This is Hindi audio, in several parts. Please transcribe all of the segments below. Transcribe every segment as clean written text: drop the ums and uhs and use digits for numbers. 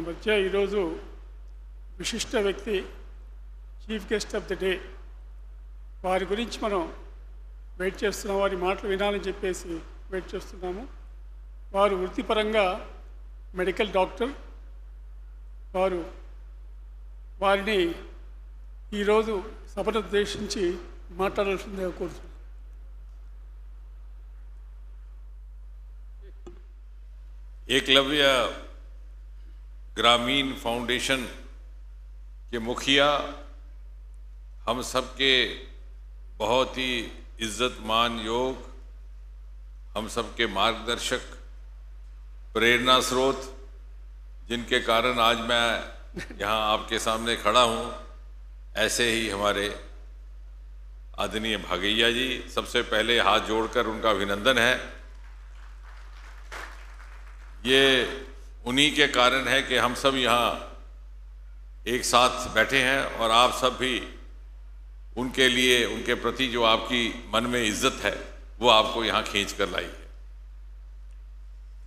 మధ్య ఈరోజు విశిష్ట వ్యక్తి chief guest of the day వారి గురించి మనం వెయిట్ చేస్తున్నాం. వారి మాటలు వినాలని చెప్పేసి వెయిట్ చేస్తున్నాము. వారు వృత్తిపరంగా మెడికల్ డాక్టర్. వారిని ఈరోజు సభను ఉద్దేశించి మాట్లాడాల్సిందిగా కోరుతున్నాను. एकलव्य ग्रामीण फाउंडेशन के मुखिया, हम सबके बहुत ही इज्जत मान योग, हम सबके मार्गदर्शक, प्रेरणा स्रोत, जिनके कारण आज मैं यहाँ आपके सामने खड़ा हूँ, ऐसे ही हमारे आदरणीय भागैया जी, सबसे पहले हाथ जोड़कर उनका अभिनंदन है। ये उन्हीं के कारण है कि हम सब यहाँ एक साथ बैठे हैं और आप सब भी उनके लिए, उनके प्रति जो आपकी मन में इज्जत है वो आपको यहाँ खींच कर लाई है।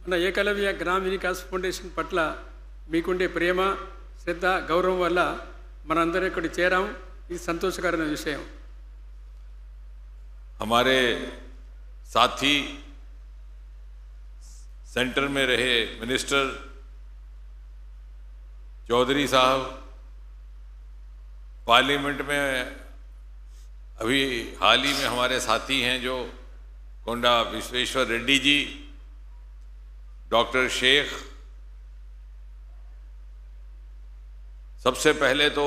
మన ఏకలవ్య గ్రామీణ వికాస్ ఫౌండేషన్ పట్ల మీకుండే ప్రేమ, శ్రద్ధ, గౌరవం వల్ల మనందరం ఇక్కడ చేరాం. ఇది సంతోషకరమైన విషయం. हमारे साथी सेंटर में रहे मिनिस्टर चौधरी साहब, पार्लियामेंट में अभी हाल ही में हमारे साथी हैं जो कोंडा विश्वेश्वर रेड्डी जी, डॉक्टर शेख, सबसे पहले तो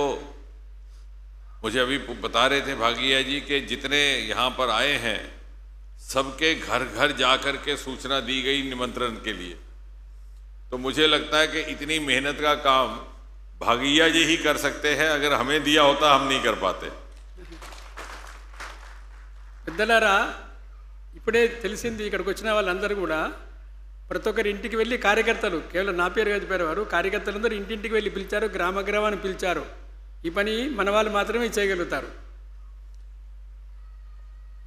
मुझे अभी बता रहे थे भागैया जी कि जितने यहाँ पर आए हैं सबके घर घर जाकर के सूचना दी गई निमंत्रण के लिए। तो मुझे लगता है कि इतनी मेहनत का काम भागैया जी ही कर सकते हैं, अगर हमें दिया होता हम नहीं कर पाते। పెద్దలారా, ఇప్పుడే తెలిసింది ఇక్కడికి వచ్చిన వాళ్ళందరూ కూడా ప్రతి ఒక్కరి ఇంటికి వెళ్ళి కార్యకర్తలు, కేవలం నా పేరు చెప్పారు వారు, కార్యకర్తలందరూ ఇంటింటికి వెళ్ళి పిలిచారు, గ్రామ గ్రామాన్ని పిలిచారు. ఈ పని మన వాళ్ళు మాత్రమే చేయగలుగుతారు.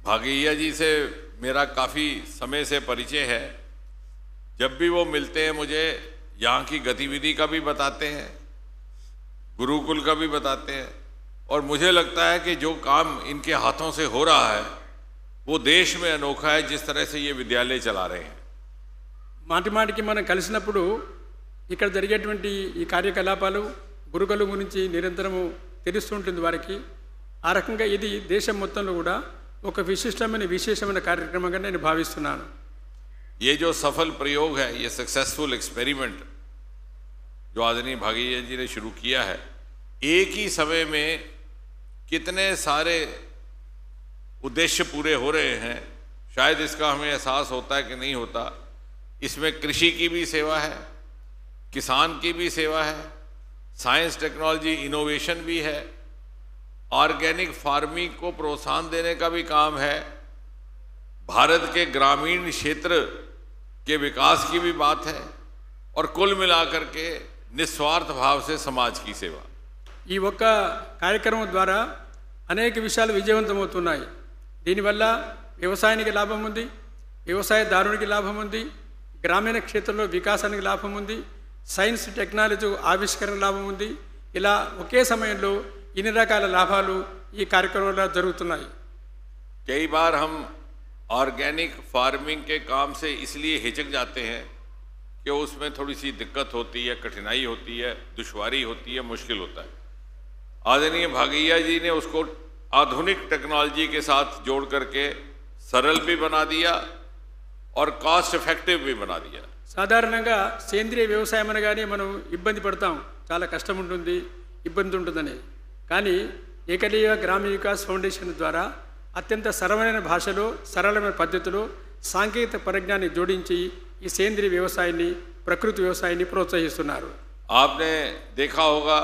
भागैया जी से मेरा काफ़ी समय से परिचय है। जब भी वो मिलते हैं मुझे यहाँ की गतिविधि का भी बताते हैं, गुरुकुल का भी बताते हैं, और मुझे लगता है कि जो काम इनके हाथों से हो रहा है वो देश में अनोखा है, जिस तरह से ये विद्यालय चला रहे हैं। మాటి మాటికి మనం కలిసినప్పుడు ఇక్కడ జరిగేటువంటి ఈ కార్యకలాపాలు గురుకులం గురించి నిరంతరము తెలుస్తుంటుంది వారికి. ఆ రకంగా ఇది దేశం మొత్తంలో కూడా ఒక విశేషమైన కార్యక్రమంగా నేను భావిస్తున్నాను. ये जो सफल प्रयोग है, ये सक्सेसफुल एक्सपेरिमेंट जो आदरणीय भागैया जी ने शुरू किया है, एक ही समय में कितने सारे उद्देश्य पूरे हो रहे हैं, शायद इसका हमें एहसास होता है कि नहीं होता। इसमें कृषि की भी सेवा है, किसान की भी सेवा है, साइंस टेक्नोलॉजी इनोवेशन भी है, ऑर्गेनिक फार्मिंग को प्रोत्साहन देने का भी काम है, भारत के ग्रामीण क्षेत्र के विकास की भी बात है, और कुल मिलाकर के निस्वार्थ भाव से समाज की सेवा। ఈ ఒక్క కార్యక్రమం ద్వారా అనేక విషయాలు విజయవంతమవుతున్నాయి. దీనివల్ల వ్యవసాయానికి లాభం ఉంది, వ్యవసాయదారునికి లాభం ఉంది, గ్రామీణ క్షేత్రంలో వికాసానికి లాభం ఉంది, సైన్స్ టెక్నాలజీ ఆవిష్కరణ లాభం ఉంది. ఇలా ఒకే సమయంలో इन्हीं रकाल लाभालू ये कार्यक्रम जरूरతున్నాయి. कई बार हम ऑर्गेनिक फार्मिंग के काम से इसलिए हिचक जाते हैं कि उसमें थोड़ी सी दिक्कत होती है, कठिनाई होती है, दुश्वारी होती है, मुश्किल होता है। आदरणीय भागैया जी ने उसको आधुनिक टेक्नोलॉजी के साथ जोड़ करके सरल भी बना दिया और कॉस्ट इफेक्टिव भी बना दिया। సాధారణంగా సేంద్రియ వ్యవసాయం అనగానే మనం ఇబ్బంది పడతాం, చాలా కష్టం ఉంటుంది, ఇబ్బంది ఉంటుందని. కానీ ఏకలవ్య గ్రామీణ వికాస్ ఫౌండేషన్ ద్వారా అత్యంత సరళమైన భాషలో, సరళమైన పద్ధతిలో సాంకేతిక పరిజ్ఞానాన్ని జోడించి ఈ సేంద్రియ వ్యవసాయాన్ని, ప్రకృతి వ్యవసాయాన్ని ప్రోత్సహిస్తున్నారు. आपने देखा होगा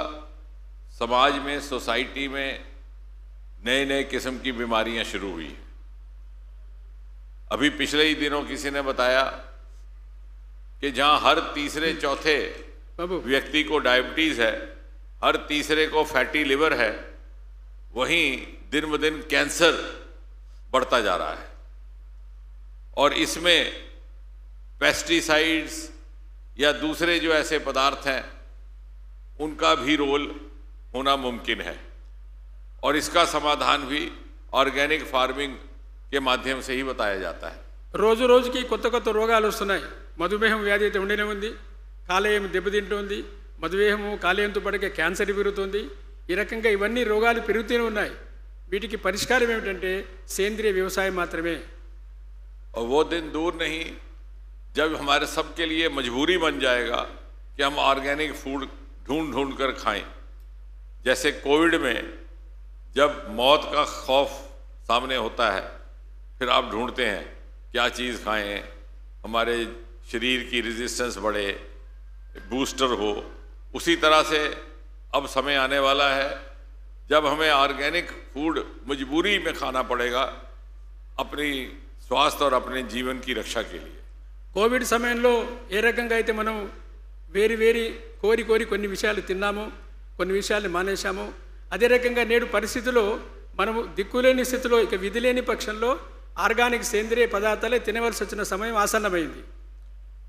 समाज में, सोसाइटी में नए नए किस्म की बीमारियां शुरू हुई। अभी पिछले ही दिनों किसी ने बताया कि जहां हर तीसरे चौथे व्यक्ति को डायबिटीज है, हर तीसरे को फैटी लिवर है, वहीं दिन ब दिन कैंसर बढ़ता जा रहा है। और इसमें पेस्टिसाइड्स या दूसरे जो ऐसे पदार्थ हैं उनका भी रोल होना मुमकिन है और इसका समाधान भी ऑर्गेनिक फार्मिंग के माध्यम से ही बताया जाता है। రోజు రోజుకి కొత్త కొత్త రోగాలు వస్తున్నాయి. మధుమేహం వ్యాధి అయితే ఉండనే ఉంది, కాలేయం దెబ్బతింటుంది, మధుమేహము కాలేయంతో పాటుగా క్యాన్సర్ పెరుగుతుంది. ఈ రకంగా ఇవన్నీ రోగాలు పెరుగుతూనే ఉన్నాయి. వీటికి పరిష్కారం ఏమిటంటే సేంద్రియ వ్యవసాయం మాత్రమే. और वो दिन दूर नहीं जब हमारे सब के लिए मजबूरी बन जाएगा कि हम ऑर्गेनिक फूड ढूंढ ढूंढ कर खाएं। जैसे कोविड में जब मौत का खौफ सामने होता है, फिर आप ढूंढते हैं क्या चीज़ खाएं, हमारे शरीर की रेजिस्टेंस बढ़े, बूस्टर हो। उसी तरह से अब समय आने वाला है जब हमें ऑर्गेनिक फूड मजबूरी में खाना पड़ेगा अपनी स्वास्थ्य और अपने जीवन की रक्षा के लिए। కోవిడ్ సమయంలో ఏ రకంగా అయితే మనం వేరి కోరి కొన్ని విషయాలు తిన్నామో, కొన్ని విషయాలు మానేశామో, అదే రకంగా నేడు పరిస్థితిలో మనము దిక్కులేని స్థితిలో ఇక విధి లేని పక్షంలో ఆర్గానిక్ సేంద్రియ పదార్థాలే తినవలసి వచ్చిన సమయం ఆసన్నమైంది.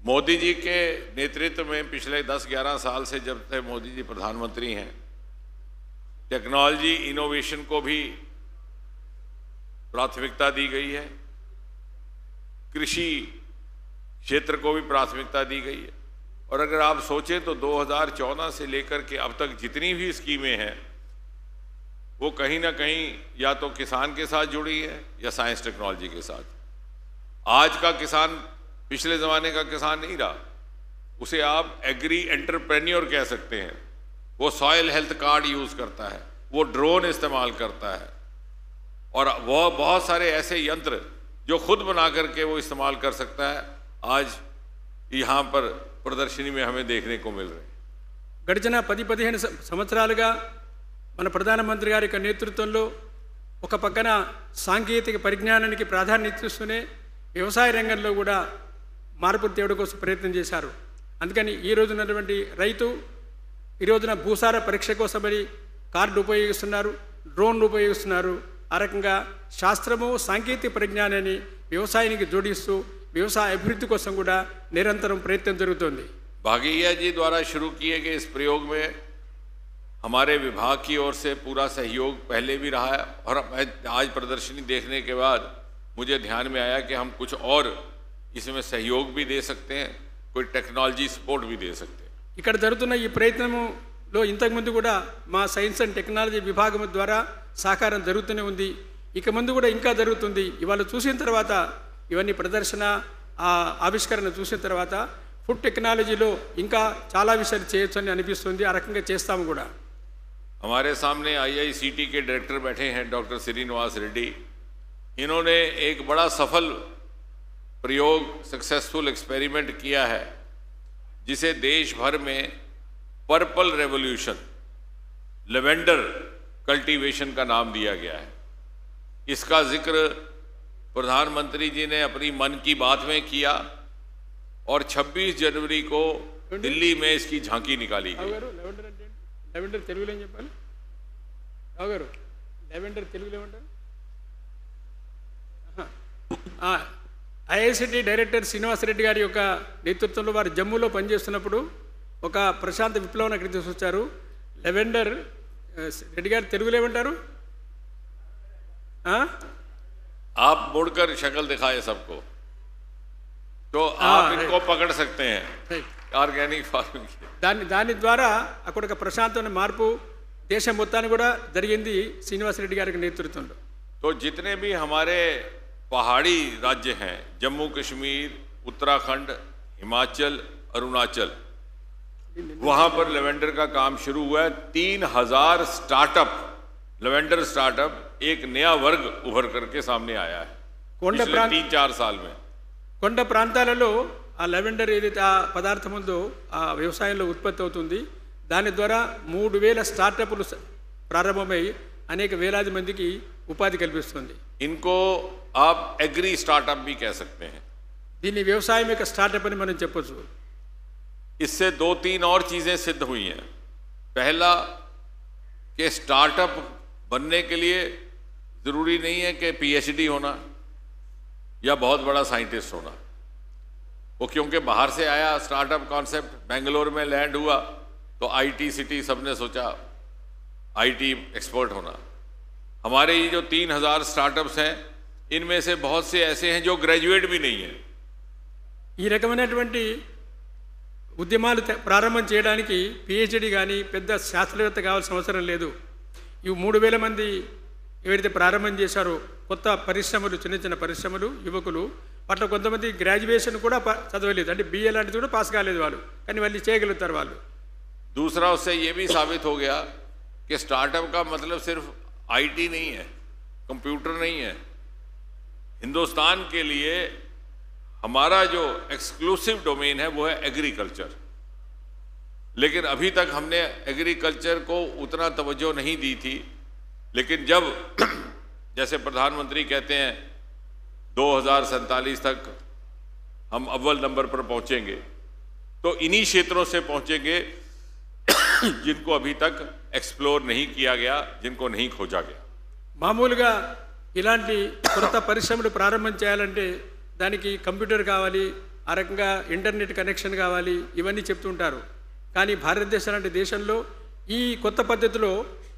मोदी जी के नेतृत्व में पिछले 10-11 साल से जब से मोदी जी प्रधानमंत्री हैं, टेक्नोलॉजी इनोवेशन को भी प्राथमिकता दी गई है, कृषि क्षेत्र को भी प्राथमिकता दी गई है। और अगर आप सोचें तो 2014 से लेकर के अब तक जितनी भी स्कीमें हैं वो कहीं ना कहीं या तो किसान के साथ जुड़ी है या साइंस टेक्नोलॉजी के साथ। आज का किसान पिछले ज़माने का किसान नहीं रहा, उसे आप एग्री एंटरप्रेन्योर कह सकते हैं। वो सॉइल हेल्थ कार्ड यूज़ करता है, वो ड्रोन इस्तेमाल करता है और वह बहुत सारे ऐसे यंत्र जो खुद बना करके वो इस्तेमाल कर सकता है, आज यहाँ पर प्रदर्शनी में हमें देखने को मिल रहे हैं। గడిచిన 10-15 సంవత్సరాలుగా మన ప్రధానమంత్రి గారి యొక్క నేతృత్వంలో ఒక పక్కన సాంకేతిక పరిజ్ఞానానికి ప్రాధాన్యత ఇస్తూనే వ్యవసాయ రంగంలో కూడా మార్పులు తేవడం కోసం ప్రయత్నం చేశారు. అందుకని ఈ రోజునటువంటి రైతు ఈ రోజున భూసార పరీక్ష కోసమని కార్డు ఉపయోగిస్తున్నారు, డ్రోన్లు ఉపయోగిస్తున్నారు. ఆ రకంగా శాస్త్రము సాంకేతిక పరిజ్ఞానాన్ని వ్యవసాయానికి జోడిస్తూ వ్యవసాయ అభివృద్ధి కోసం కూడా నిరంతరం ప్రయత్నం జరుగుతోంది. भागैया जी द्वारा शुरू किए गए इस प्रयोग में हमारे विभाग की ओर से पूरा सहयोग पहले भी रहा है और आज प्रदर्शनी देखने के बाद मुझे ध्यान में आया कि हम कुछ और इसमें सहयोग भी दे सकते हैं, कोई टेक्नोलॉजी सपोर्ट भी दे सकते हैं। ఇక్కడ జరుగుతున్న ఈ ప్రయత్నంలో ఇంతకుముందు కూడా మా సైన్స్ అండ్ టెక్నాలజీ విభాగం ద్వారా సహకారం జరుగుతూనే ఉంది. ఇక ముందు కూడా ఇంకా జరుగుతుంది. ఇవాళ చూసిన తర్వాత ఇవన్నీ ప్రదర్శన ఆవిష్కరణ చూసిన తర్వాత ఫుడ్ టెక్నాలజీలో ఇంకా చాలా విషయాలు చేయొచ్చు అని అనిపిస్తుంది. ఆ రకంగా చేస్తాము కూడా. हमारे सामने IICT के डायरेक्टर बैठे हैं डॉक्टर श्रीनिवास रेड्डी। इन्होंने एक बड़ा सफल प्रयोग सक्सेसफुल एक्सपेरिमेंट किया है जिसे देश भर में पर्पल रेवोल्यूशन लेवेंडर कल्टीवेशन का नाम दिया गया है। इसका जिक्र प्रधानमंत्री जी ने अपनी मन की बात में किया और 26 जनवरी को दिल्ली में इसकी झांकी निकाली गई। లెవెండర్ తెలుగులో ఏం చెప్పాలి రావుగారు? లెవెండర్ తెలుగులో ఏమంటారు? IICT డైరెక్టర్ శ్రీనివాసరెడ్డి గారి యొక్క నేతృత్వంలో వారు జమ్మూలో పనిచేస్తున్నప్పుడు ఒక ప్రశాంత విప్లవం అక్కడికి తీసుకొచ్చారు. లెవెండర్ రెడ్డి గారు తెలుగులో ఏమంటారు? आप मुड़कर शक्ल दिखाए सबको तो आप इनको पकड़ सकते हैं ऑर्गेनिक फार्मिंग की। దాని ద్వారా అక్కడ ఒక ప్రశాంతమైన మార్పు దేశం మొత్తాన్ని కూడా జరిగింది శ్రీనివాసరెడ్డి గారి నేతృత్వంలో. तो जितने भी हमारे पहाड़ी राज्य हैं, जम्मू कश्मीर, उत्तराखंड, हिमाचल, अरुणाचल, वहाँ पर लेवेंडर का काम शुरू हुआ है। 3000 स्टार्टअप लेवेंडर स्टार्टअप एक नया वर्ग उभर करके सामने आया है पिछले 3-4 साल में। కొండ ప్రాంతాలలో ఆ లెవెండర్ ఏదైతే ఆ పదార్థం ఉందో ఆ వ్యవసాయంలో ఉత్పత్తి అవుతుంది. దాని ద్వారా 3000 స్టార్టప్లు ప్రారంభమై అనేక వేలాది మందికి ఉపాధి కల్పిస్తుంది. इनको आप एग्री स्टार्टअप भी कह सकते हैं। దీన్ని వ్యవసాయం యొక్క స్టార్టప్ అని మనం చెప్పొచ్చు. इससे 2-3 और चीज़ें सिद्ध हुई हैं। पहला कि स्टार्टअप बनने के लिए ज़रूरी नहीं है कि PhD होना या बहुत बड़ा साइंटिस्ट होना। वो क्योंकि बाहर से आया स्टार्टअप कॉन्सेप्ट बेंगलोर में लैंड हुआ तो आईटी सिटी सबने सोचा आईटी एक्सपर्ट होना। हमारे ये जो 3000 स्टार्टअप्स हैं, इनमें से बहुत से ऐसे हैं जो ग्रेजुएट भी नहीं हैं। ఈ రకమైనటువంటి ఉద్యమాలు ప్రారంభం చేయడానికి పిహెచ్డి కానీ పెద్ద శాస్త్రవేత్త కావాల్సిన అవసరం లేదు. ఈ 3000 మంది ఎవరైతే ప్రారంభం చేశారో కొత్త పరిశ్రమలు, చిన్న చిన్న పరిశ్రమలు, యువకులు, వాటిలో కొంతమంది గ్రాడ్యుయేషన్ కూడా చదవలేదు, అంటే బిఏ లాంటిది కూడా పాస్ కాలేదు వాళ్ళు, కానీ వాళ్ళు చేయగలుగుతారు వాళ్ళు. दूसरा उससे ये भी साबित हो गया कि स्टार्टअप का मतलब सिर्फ आईटी नहीं है, कंप्यूटर नहीं है। हिंदुस्तान के लिए हमारा जो एक्सक्लूसिव डोमेन है वो है एग्रीकल्चर, लेकिन अभी तक हमने एग्रीकल्चर को उतना तवज्जो नहीं दी थी। लेकिन जब जैसे प्रधानमंत्री कहते हैं 2047 तक हम अव्वल नंबर पर पहुंचेंगे, तो इन्हीं क्षेत्रों से पहुंचेंगे जिनको अभी तक एक्सप्लोर नहीं किया गया, जिनको नहीं खोजा गया। మామూలుగా ఇలాంటి కొత్త పరిశ్రమలు ప్రారంభం చేయాలంటే దానికి కంప్యూటర్ కావాలి, ఆ రకంగా ఇంటర్నెట్ కనెక్షన్ కావాలి, ఇవన్నీ చెప్తుంటారు. కానీ భారతదేశం లాంటి దేశంలో ఈ కొత్త పద్ధతిలో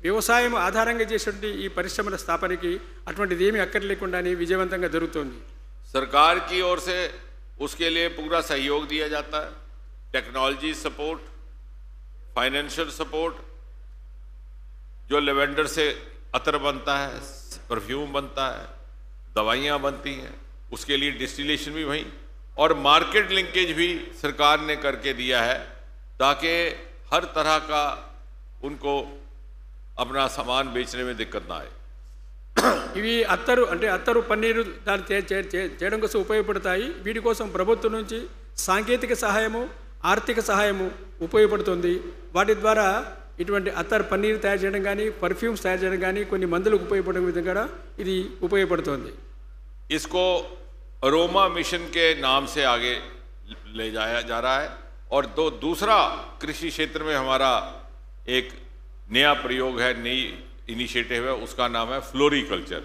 వ్యవసాయం ఆధారంగా చేసేటువంటి ఈ పరిశ్రమల స్థాపనకి అటువంటిది ఏమీ అక్కర్లేకుండానే విజయవంతంగా జరుగుతోంది. सरकार की ओर से उसके लिए पूरा सहयोग दिया जाता है, टेक्नोलॉजी सपोर्ट, फाइनेंशियल सपोर्ट। जो लेवेंडर से अतर बनता है, परफ्यूम बनता है, दवाइयाँ बनती हैं, उसके लिए डिस्टिलेशन भी वहीं, और मार्केट लिंकेज भी सरकार ने करके दिया है ताकि हर तरह का उनको अपना सामान बेचने में दिक्कत ना आए। ఇవి అత్తరు అంటే అత్తరు పన్నీరు దాన్ని చేయడం కోసం ఉపయోగపడతాయి. వీటి కోసం ప్రభుత్వం నుంచి సాంకేతిక సహాయము, ఆర్థిక సహాయము ఉపయోగపడుతుంది. వాటి ద్వారా ఇటువంటి అత్తరు పన్నీరు తయారు చేయడం కానీ, పర్ఫ్యూమ్స్ తయారు చేయడం కానీ, కొన్ని మందులకు ఉపయోగపడే విధంగా ఇది ఉపయోగపడుతుంది. इसको अरोमा मिशन के नाम से आगे ले जाया जा रहा है। और दूसरा कृषि क्षेत्र में हमारा एक नया प्रयोग है, नई इनिशिएटिव है, उसका नाम है फ्लोरिकल्चर,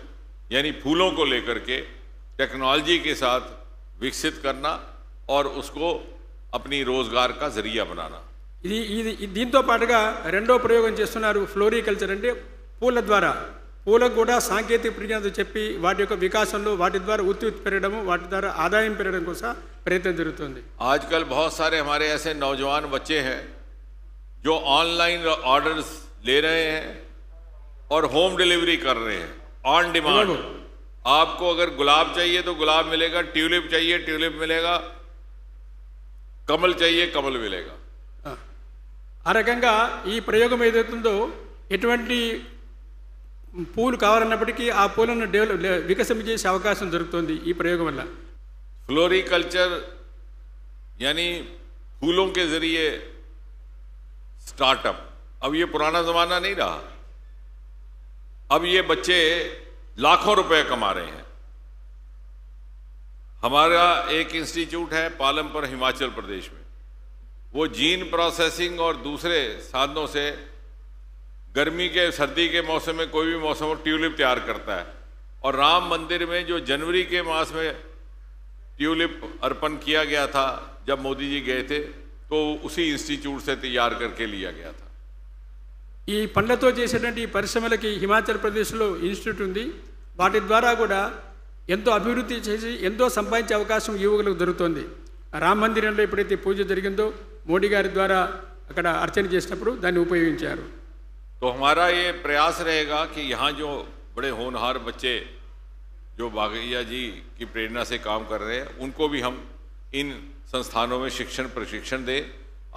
यानी फूलों को लेकर के टेक्नोलॉजी के साथ विकसित करना और उसको अपनी रोजगार का जरिया बनाना। ఇది ఇది దీంతో పాటుగా రెండో ప్రయోగం చేస్తున్నారు. ఫ్లోరికల్చర్ అంటే పూల ద్వారా, పూలకు కూడా సాంకేతిక పరిజ్ఞానం చెప్పి వాటి యొక్క వికాసంలో వాటి ద్వారా ఉత్పత్తి పెరగడము, వాటి ద్వారా ఆదాయం పెరగడం కోసం ప్రయత్నం జరుగుతుంది. आजकल बहुत सारे हमारे ऐसे नौजवान बच्चे हैं जो ऑनलाइन ऑर्डर्स ले रहे हैं और होम डिलीवरी कर रहे हैं ऑन डिमांड। आपको अगर गुलाब चाहिए तो गुलाब मिलेगा, ट्यूलिप चाहिए ट्यूलिप मिलेगा, कमल चाहिए कमल मिलेगा। ఆ రకంగా ఈ ప్రయోగం ఏదైతుందో ఎటువంటి పూలు కావాలన్నప్పటికీ ఆ పూలను వికసింపజేసే అవకాశం దొరుకుతుంది ఈ ప్రయోగం వల్ల. फ्लोरिकल्चर यानी फूलों के जरिए स्टार्टअप, अब ये पुराना जमाना नहीं रहा। अब ये बच्चे लाखों रुपए कमा रहे हैं। हमारा एक इंस्टीट्यूट है पालमपुर हिमाचल प्रदेश में, वो जीन प्रोसेसिंग और दूसरे साधनों से गर्मी के सर्दी के मौसम में कोई भी मौसम हो ट्यूलिप तैयार करता है। और राम मंदिर में जो जनवरी के मास में ट्यूलिप अर्पण किया गया था जब मोदी जी गए थे, तो उसी इंस्टीट्यूट से तैयार करके लिया गया था। ఈ పండ్లతో చేసేటువంటి పరిశ్రమలకి హిమాచల్ ప్రదేశ్లో ఇన్స్టిట్యూట్ ఉంది. వాటి ద్వారా కూడా ఎంతో అభివృద్ధి చేసి ఎంతో సంపాదించే అవకాశం యువకులకు దొరుకుతుంది. రామ మందిరంలో ఎప్పుడైతే పూజ జరిగిందో మోడీ గారి ద్వారా అక్కడ అర్చన చేసినప్పుడు దాన్ని ఉపయోగించారు. तो हमारा ये प्रयास रहेगा कि यहाँ जो बड़े होनहार बच्चे जो बागैया जी की प्रेरणा से काम कर रहे हैं, उनको भी हम इन संस्थानों में शिक्षण प्रशिक्षण दें,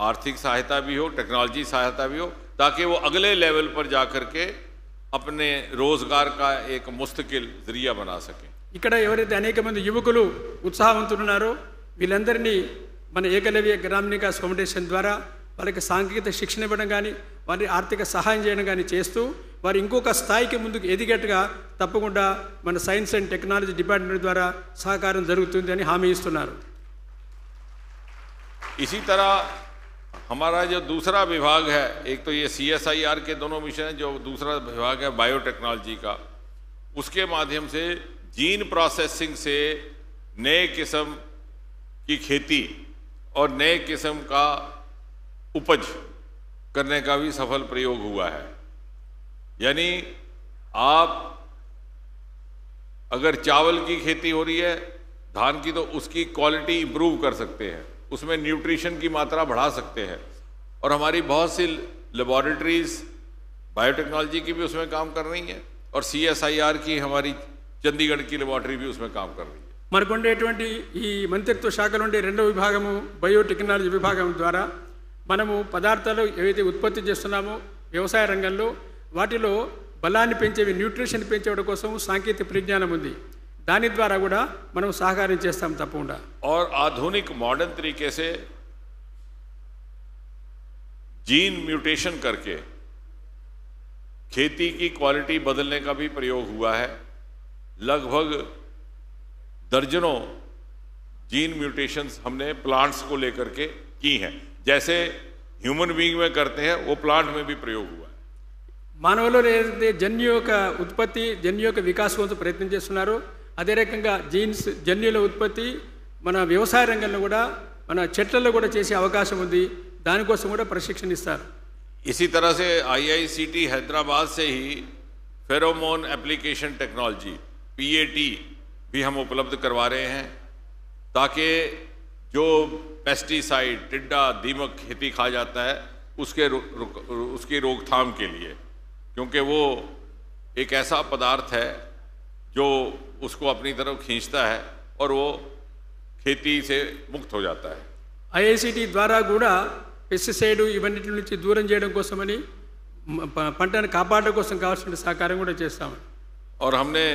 आर्थिक सहायता भी हो, टेक्नोलॉजी सहायता भी हो, ताकि वो अगले लेवल पर जा कर के अपने रोजगार का एक मुस्तकिल जरिया बना सकें। ఇక్కడ ఎవరైతే అనేక మంది యువకులు ఉత్సాహవంతులు ఉన్నారో వీళ్ళందరినీ మన ఏకలవ్య గ్రామీణ వికాస్ ఫౌండేషన్ ద్వారా వాళ్ళకి సాంకేతిక శిక్షణ ఇవ్వడం కానీ, వారి ఆర్థిక సహాయం చేయడం కానీ చేస్తూ వారు ఇంకొక స్థాయికి ముందుకు ఎదిగేట్టుగా తప్పకుండా మన సైన్స్ అండ్ టెక్నాలజీ డిపార్ట్మెంట్ ద్వారా సహకారం జరుగుతుంది అని హామీ ఇస్తున్నారు. इसी तरह हमारा जो दूसरा विभाग है, एक तो ये CSIR के दोनों मिशन है, जो दूसरा विभाग है बायोटेक्नोलॉजी का, उसके माध्यम से जीन प्रोसेसिंग से नए किस्म की खेती और नए किस्म का उपज करने का भी सफल प्रयोग हुआ है। यानी आप अगर चावल की खेती हो रही है, धान की, तो उसकी क्वालिटी इंप्रूव कर सकते हैं, उसमें न्यूट्रिशन की मात्रा बढ़ा सकते हैं। और हमारी बहुत सी लेबॉरेटरीज बायोटेक्नोलॉजी की भी उसमें काम कर रही हैं, और CSIR की हमारी चंडीगढ़ की लेबॉरेटरी भी उसमें काम कर रही है। మనకుండేటువంటి ఈ మంత్రిత్వ శాఖలో ఉండే రెండో విభాగము బయోటెక్నాలజీ విభాగం ద్వారా మనము పదార్థాలు ఏవైతే ఉత్పత్తి చేస్తున్నామో వ్యవసాయ రంగంలో వాటిలో బలాన్ని పెంచేవి, న్యూట్రిషన్ పెంచేవాడి కోసం సాంకేతిక పరిజ్ఞానం ఉంది. దాని ద్వారా కూడా మనం సహకారం చేస్తాం తప్పకుండా. और आधुनिक मॉडर्न तरीके से जीन म्यूटेशन करके खेती की क्वालिटी बदलने का भी प्रयोग हुआ है। लगभग दर्जनों जीन म्यूटेशंस हमने प्लांट्स को लेकर के की हैं, जैसे ह्यूमन बीइंग में करते हैं वो प्लांट में भी प्रयोग हुआ है। మానవులలో ఏదైతే జన్యు యొక్క ఉత్పత్తి, జన్యు యొక్క వికాసం కోసం ప్రయత్నం చేస్తున్నారో అదే రకంగా జీన్స్ జన్యుల ఉత్పత్తి మన వ్యవసాయ రంగంలో కూడా మన చెట్లలో కూడా చేసే అవకాశం ఉంది. దానికోసం కూడా ప్రశిక్షణ ఇస్తారు. इसी तरह से IICT हैदराबाद से ही फेरोमोन एप्लीकेशन टेक्नोलॉजी PAT भी हम उपलब्ध करवा रहे हैं, ताकि जो पेस्टिसाइड, टिड्डा, दीमक खेती खा जाता है उसकी रोकथाम के लिए, क्योंकि वो एक ऐसा पदार्थ है जो उसको अपनी तरफ खींचता है और वो खेती से मुक्त हो जाता है। IICT ద్వారా కూడా పెస్టిసైడ్ ఇవన్నిటి నుంచి దూరం చేయడం కోసమని పంటను కాపాడడం కోసం కావాల్సిన సహకారం కూడా చేస్తాము. और हमने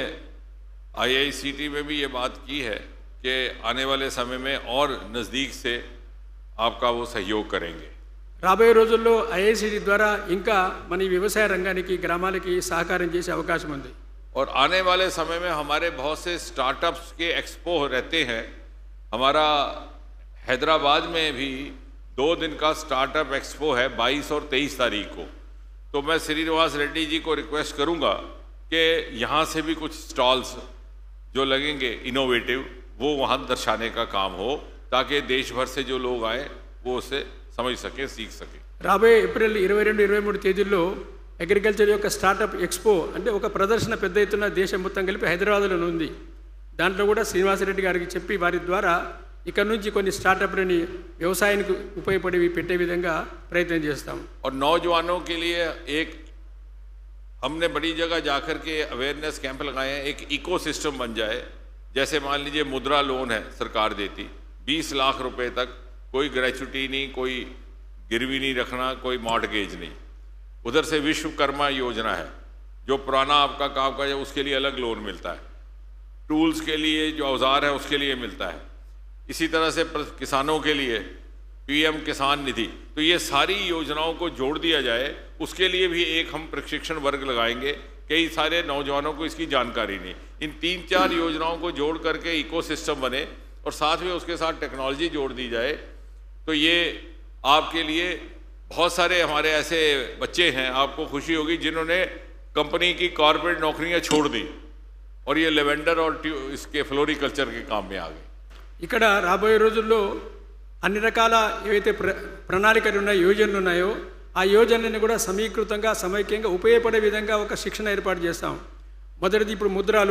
IICT में भी ये बात की है कि आने वाले समय में और नज़दीक से आपका वो सहयोग करेंगे। రాబోయే రోజుల్లో IICT ద్వారా ఇంకా మన ఈ వ్యవసాయ రంగానికి, గ్రామాలకి సహకారం చేసే అవకాశం ఉంది. और आने वाले समय में हमारे बहुत से स्टार्टअप्स के एक्सपो रहते हैं। हमारा हैदराबाद में भी 2 दिन का स्टार्टअप एक्सपो है 22 और 23 तारीख को। तो मैं श्रीनिवास रेड्डी जी को रिक्वेस्ट करूंगा कि यहाँ से भी कुछ स्टॉल्स जो लगेंगे इनोवेटिव, वो वहाँ दर्शाने का काम हो, ताकि देश भर से जो लोग आए वो उसे समझ सके, सीख सके। రాబోయే ఏప్రిల్ 22-23 తేదీల్లో అగ్రికల్చర్ యొక్క స్టార్టప్ ఎక్స్పో అంటే ఒక ప్రదర్శన పెద్ద ఎత్తున దేశం మొత్తం కలిపి హైదరాబాద్లో ఉంది. దాంట్లో కూడా శ్రీనివాసరెడ్డి గారికి చెప్పి వారి ద్వారా ఇక్కడ నుంచి కొన్ని స్టార్టప్లని వ్యవసాయానికి ఉపయోగపడేవి పెట్టే విధంగా ప్రయత్నం చేస్తాం. और नौजवानों के लिए एक हमने बड़ी जगह जाकर के अवेयरनेस कैंप लगाए हैं, एक इकोसिस्टम बन जाए। जैसे मान लीजिए मुद्रा लोन है, सरकार देती 20 लाख रुपए तक, कोई ग्रेच्युटी नहीं, कोई गिरवी नहीं रखना, कोई मॉर्टगेज नहीं। उधर से विश्वकर्मा योजना है, जो पुराना आपका काम का है उसके लिए अलग लोन मिलता है, टूल्स के लिए जो औजार है उसके लिए मिलता है। इसी तरह से किसानों के लिए PM किसान निधि। तो ये सारी योजनाओं को जोड़ दिया जाए, उसके लिए भी एक हम प्रशिक्षण वर्ग लगाएंगे। कई सारे नौजवानों को इसकी जानकारी नहीं। इन 3-4 योजनाओं को जोड़ करके इकोसिस्टम बने और साथ में उसके साथ टेक्नोलॉजी जोड़ दी जाए, तो ये आपके लिए बहुत सारे हमारे ऐसे बच्चे हैं, आपको खुशी होगी, जिन्होंने कंपनी की कॉर्पोरेट नौकरियां छोड़ दी और ये लेवेंडर और इसके फ्लोरिकल्चर के काम में आ गए। ఇక్కడ రాబోయే రోజుల్లో అన్ని రకాల ఏవైతే ప్రణాళికలు ఉన్నాయో, యోజనలు ఉన్నాయో ఆ యోజనలను కూడా సమీకృతంగా, సమైక్యంగా ఉపయోగపడే విధంగా ఒక శిక్షణ ఏర్పాటు చేస్తాం. మొదటిది ఇప్పుడు ముద్రా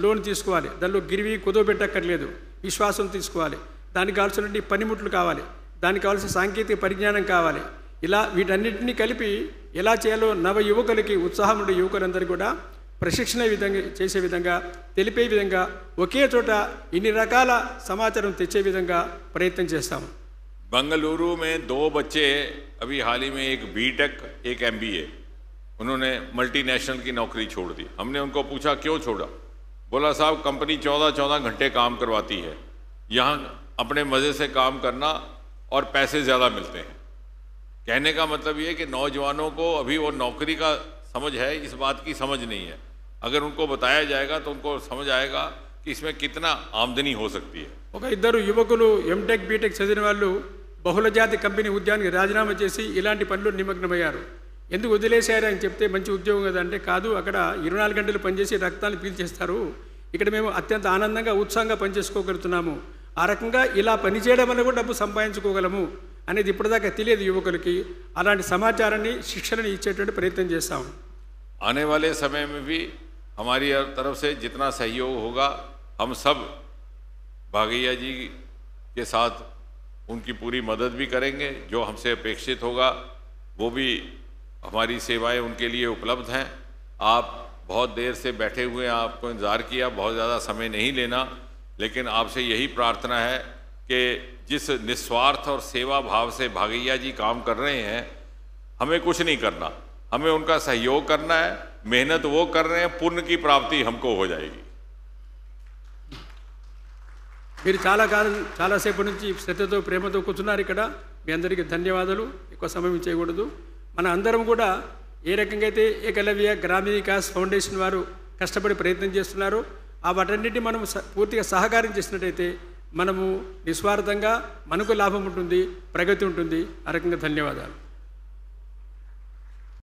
లోన్ తీసుకోవాలి. దానిలో గిరివి కుదవబెట్టక్కర్లేదు, విశ్వాసం తీసుకోవాలి. దానికి కావాల్సిన పనిముట్లు కావాలి, దానికి కావాల్సిన సాంకేతిక పరిజ్ఞానం కావాలి. ఇలా వీటన్నిటినీ కలిపి ఎలా చేయాలో నవ యువకులకి, ఉత్సాహం ఉండే యువకులందరూ కూడా ప్రశిక్షణ విధంగా చేసే విధంగా, తెలిపే విధంగా, ఒకే చోట ఇన్ని రకాల సమాచారం తెచ్చే విధంగా ప్రయత్నం చేస్తాము. बंगलुरु में 2 बच्चे अभी हाल ही में, एक BTech एक MBA, उन्होंने मल्टीनेशनल की नौकरी छोड़ दी। हमने उनको पूछा क्यों छोड़ा, बोला साहब कंपनी 14-14 घंटे काम करवाती है, यहाँ अपने मज़े से काम करना और पैसे ज़्यादा मिलते हैं। कहने का मतलब ये कि नौजवानों को अभी वो नौकरी का समझ है, इस बात की समझ नहीं है। अगर उनको बताया जाएगा तो उनको समझ आएगा कि इसमें कितना आमदनी हो सकती है। ఒక ఇద్దరు యువకులు MTech BTech చదివిన వాళ్ళు బహుళజాతి కంపెనీ ఉద్యోగానికి రాజీనామా చేసి ఇలాంటి పనులు నిమగ్నమయ్యారు. ఎందుకు వదిలేశారు అని చెప్తే, మంచి ఉద్యోగం కదా అంటే, కాదు అక్కడ 24 గంటలు పనిచేసి రక్తాన్ని పీల్చేస్తారు, ఇక్కడ మేము అత్యంత ఆనందంగా, ఉత్సాహంగా పనిచేసుకోగలుగుతున్నాము, ఆ రకంగా ఇలా పనిచేయడం వల్ల కూడా డబ్బు సంపాదించుకోగలము అనేది ఇప్పటిదాకా తెలియదు యువకులకి. అలాంటి సమాచారాన్ని శిక్షణని ఇచ్చేటువంటి ప్రయత్నం చేస్తాం. आने वाले समय में भी हमारी तरफ से जितना सहयोग होगा हम सब भागैया जी के साथ उनकी पूरी मदद भी करेंगे. जो हमसे अपेक्षित होगा वो भी हमारी सेवाएं उनके लिए उपलब्ध हैं. आप बहुत देर से बैठे हुए हैं, आपको इंतज़ार किया, बहुत ज़्यादा समय नहीं लेना, लेकिन आपसे यही प्रार्थना है कि जिस निस्वार्थ और सेवा भाव से भागैया जी काम कर रहे हैं, हमें कुछ नहीं करना, हमें उनका सहयोग करना है. मेहनत वो कर रहे हैं, पुण्य की प्राप्ति हमको हो जाएगी. మీరు చాలాసేపు నుంచి శ్రద్ధతో ప్రేమతో కూర్చున్నారు ఇక్కడ. మీ అందరికీ ధన్యవాదాలు. ఎక్కువ సమయం చేయకూడదు. మన అందరం కూడా ఏ రకంగా అయితే ఏకలవ్య గ్రామీణ వికాస్ ఫౌండేషన్ వారు కష్టపడి ప్రయత్నం చేస్తున్నారో ఆ వాటన్నిటిని మనం పూర్తిగా సహకారం చేసినట్టయితే మనము నిస్వార్థంగా మనకు లాభం ఉంటుంది, ప్రగతి ఉంటుంది. ఆ రకంగా ధన్యవాదాలు.